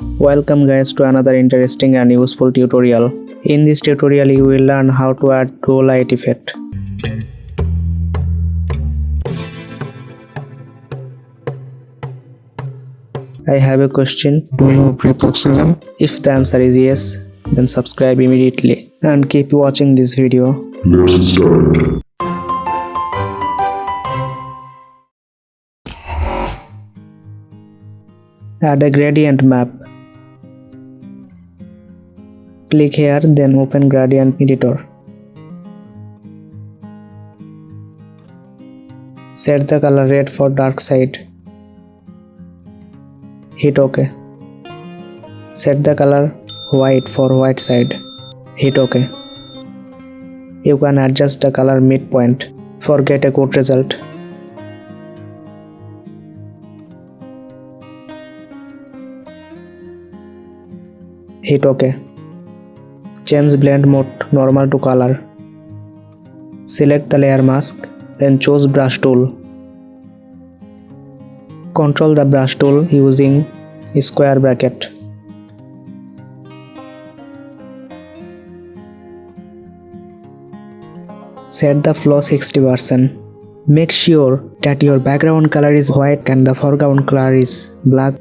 Welcome guys to another interesting and useful tutorial. In this tutorial you will learn how to add low light effect. I have a question. Do you breathe oxygen? If the answer is yes, then subscribe immediately and keep watching this video. Let's start. Add a gradient map. Click here, then open gradient editor. Set the color red for dark side. Hit OK. Set the color white for white side. Hit OK. You can adjust the color midpoint for get a good result. Hit OK. Change blend mode normal to color. Select the layer mask, then choose brush tool. Control the brush tool using square bracket. Set the flow 60%. Make sure that your background color is white and the foreground color is black.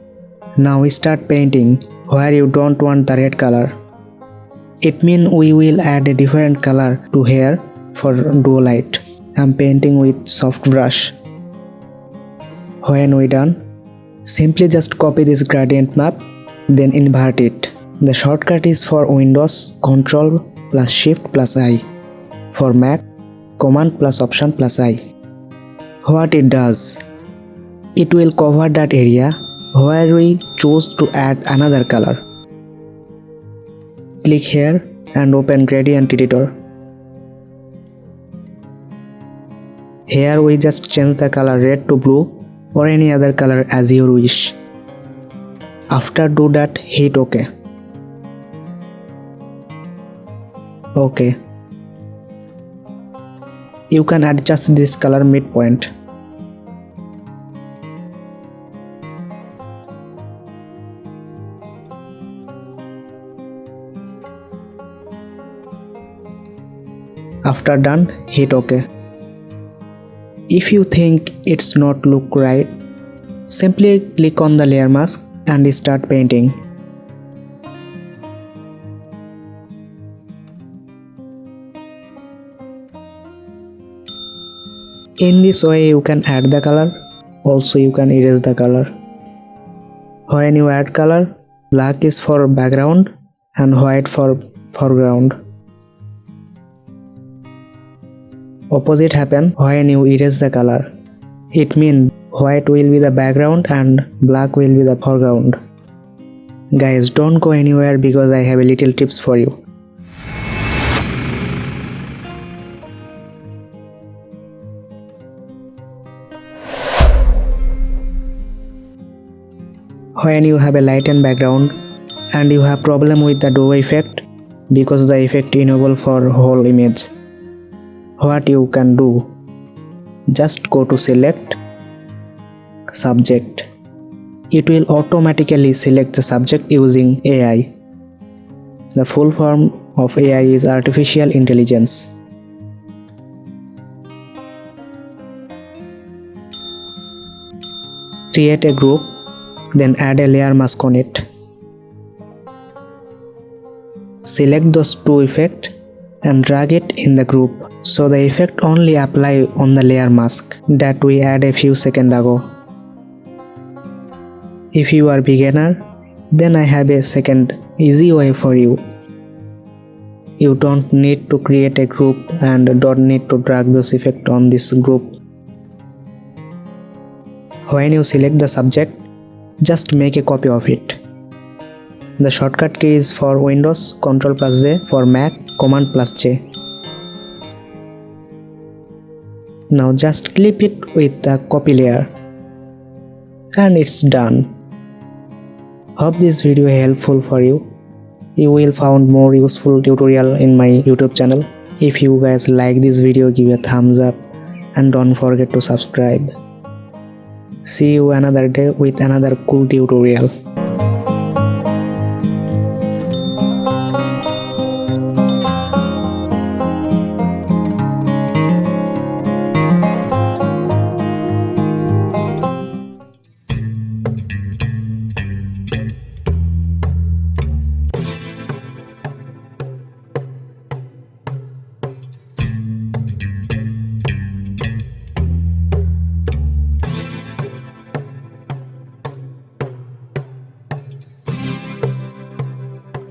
Now start painting where you don't want the red color. It means we will add a different color to hair for duo light. I'm painting with soft brush. When we done, simply just copy this gradient map, then invert it. The shortcut is for Windows Ctrl plus Shift plus I. For Mac, Command plus Option plus I. What it does? It will cover that area where we choose to add another color. Click here and open gradient editor. Here we just change the color red to blue or any other color as you wish. After do that, hit OK. OK. You can adjust this color midpoint. After done, hit OK. If you think it's not look right, simply click on the layer mask and start painting. In this way you can add the color, also you can erase the color. When you add color, black is for background and white for foreground. Opposite happen when you erase the color. It means white will be the background and black will be the foreground. Guys, don't go anywhere because I have a little tips for you. When you have a lightened background and you have problem with the duo effect because the effect enable for whole image, what you can do? Just go to select subject. It will automatically select the subject using AI. The full form of AI is artificial intelligence. Create a group, then add a layer mask on it. Select those two effects and drag it in the group, so the effect only apply on the layer mask that we add a few seconds ago. If you are beginner, then I have a second easy way for you. You don't need to create a group and don't need to drag this effect on this group. When you select the subject, just make a copy of it. The shortcut key is for Windows Ctrl plus J, for Mac Command plus J. Now just clip it with the copy layer. And it's done. Hope this video is helpful for you. You will find more useful tutorial in my YouTube channel. If you guys like this video, give a thumbs up and don't forget to subscribe. See you another day with another cool tutorial.